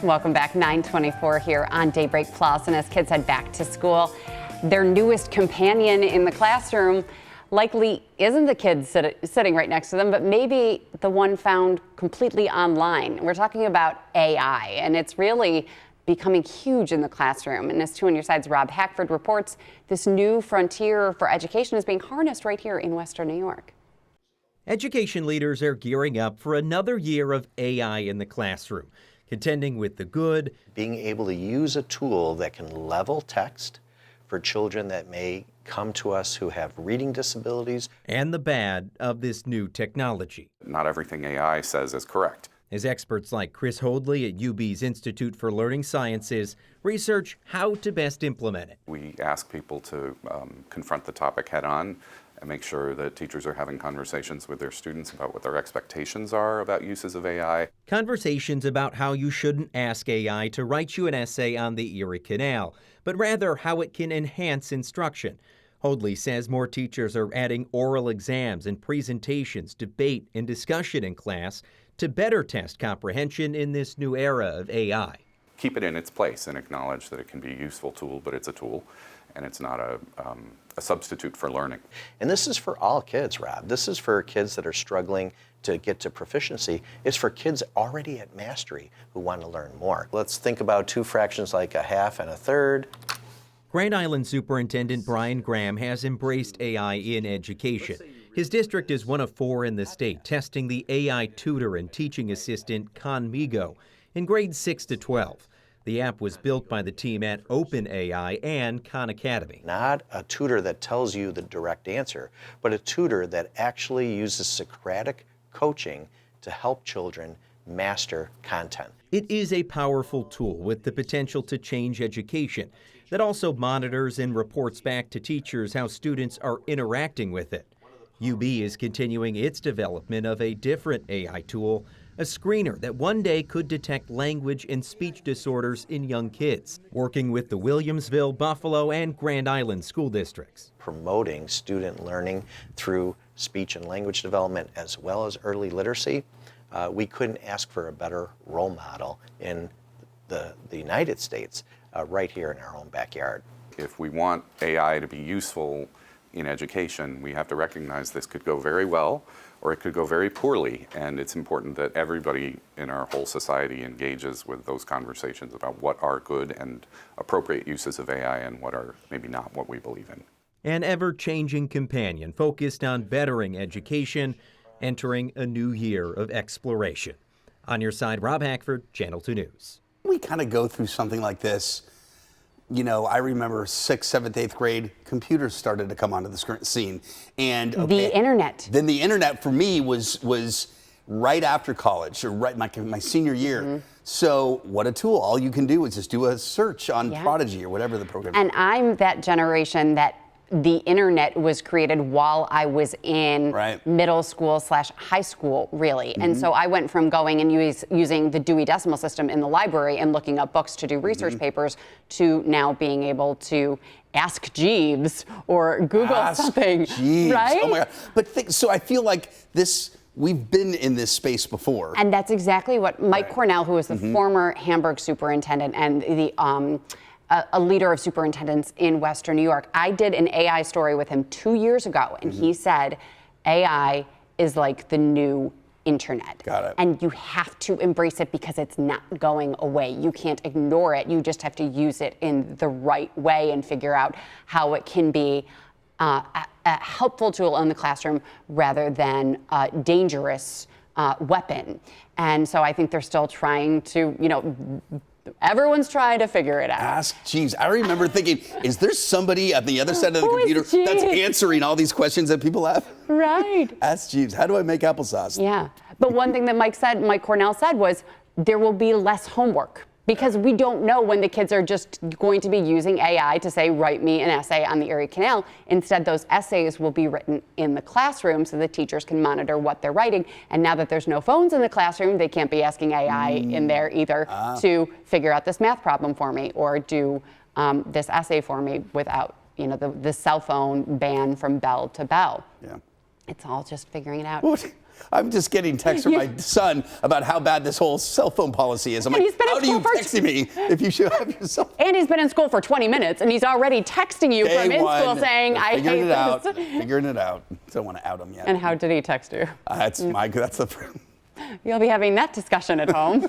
Welcome back, 9:24 here on Daybreak Plus. And as kids head back to school, their newest companion in the classroom likely isn't the kid sitting right next to them, but maybe the one found completely online. We're talking about AI, and it's really becoming huge in the classroom. And as 2 on Your Side's Rob Hackford reports, this new frontier for education is being harnessed right here in Western New York. Education leaders are gearing up for another year of AI in the classroom, contending with the good, being able to use a tool that can level text for children that may come to us who have reading disabilities, and the bad of this new technology. Not everything AI says is correct. As experts like Chris Hoadley at UB's Institute for Learning Sciences research how to best implement it. We ask people to confront the topic head on and make sure that teachers are having conversations with their students about what their expectations are about uses of AI. Conversations about how you shouldn't ask AI to write you an essay on the Erie Canal, but rather how it can enhance instruction. Hoadley says more teachers are adding oral exams and presentations, debate, and discussion in class to better test comprehension in this new era of AI. Keep it in its place and acknowledge that it can be a useful tool, but it's a tool, and it's not a substitute for learning. And this is for all kids, Rob. This is for kids that are struggling to get to proficiency. It's for kids already at mastery who want to learn more. Let's think about two fractions like a half and a third. Grand Island Superintendent Brian Graham has embraced AI in education. His district is one of 4 in the state testing the AI tutor and teaching assistant Conmigo in grades 6 to 12. The app was built by the team at OpenAI and Khan Academy. Not a tutor that tells you the direct answer, but a tutor that actually uses Socratic coaching to help children master content. It is a powerful tool with the potential to change education that also monitors and reports back to teachers how students are interacting with it. UB is continuing its development of a different AI tool, a screener that one day could detect language and speech disorders in young kids, working with the Williamsville, Buffalo, and Grand Island school districts. Promoting student learning through speech and language development as well as early literacy, we couldn't ask for a better role model in the United States right here in our own backyard. If we want AI to be useful in education, we have to recognize this could go very well or it could go very poorly, and it's important that everybody in our whole society engages with those conversations about what are good and appropriate uses of AI and what are maybe not what we believe in. An ever-changing companion focused on bettering education, entering a new year of exploration. On Your Side, Rob Hackford, Channel 2 News. We kind of go through something like this. You know, I remember 6th, 7th, 8th grade, computers started to come onto the scene. And the internet. Then the internet for me was right after college, or right my senior year. Mm-hmm. So what a tool. All you can do is just do a search on Prodigy or whatever the program is. And I'm that generation that the internet was created while I was in middle school / high school, really. Mm-hmm. And so I went from going and using the Dewey Decimal System in the library and looking up books to do research papers to now being able to ask Jeeves or Google something, Jeeves. right? Oh my God. But so I feel like we've been in this space before. And that's exactly what Mike Cornell, who was the former Hamburg superintendent and the a leader of superintendents in Western New York. I did an AI story with him 2 years ago, and he said AI is like the new internet. Got it. And you have to embrace it because it's not going away. You can't ignore it. You just have to use it in the right way and figure out how it can be a helpful tool in the classroom rather than a dangerous weapon. And so I think they're still trying to, everyone's trying to figure it out. Ask Jeeves. I remember thinking, is there somebody at the other side of the computer that's answering all these questions that people have? Right. Ask Jeeves. How do I make applesauce? Yeah. But one thing that Mike Cornell said was there will be less homework because we don't know when the kids are just going to be using AI to say, write me an essay on the Erie Canal. Instead, those essays will be written in the classroom so the teachers can monitor what they're writing. And now that there's no phones in the classroom, they can't be asking AI in there either to figure out this math problem for me or do this essay for me without, the cell phone ban from bell to bell. Yeah. It's all just figuring it out. I'm just getting texts from my son about how bad this whole cell phone policy is. I'm And like, he's been in how do you school for- texting me if you should have your cell phone? And he's been in school for 20 minutes, and he's already texting you from in school saying, I hate Figuring it out. this. Figuring it out. Don't want to out him yet. And how did he text you? That's the. You'll be having that discussion at home.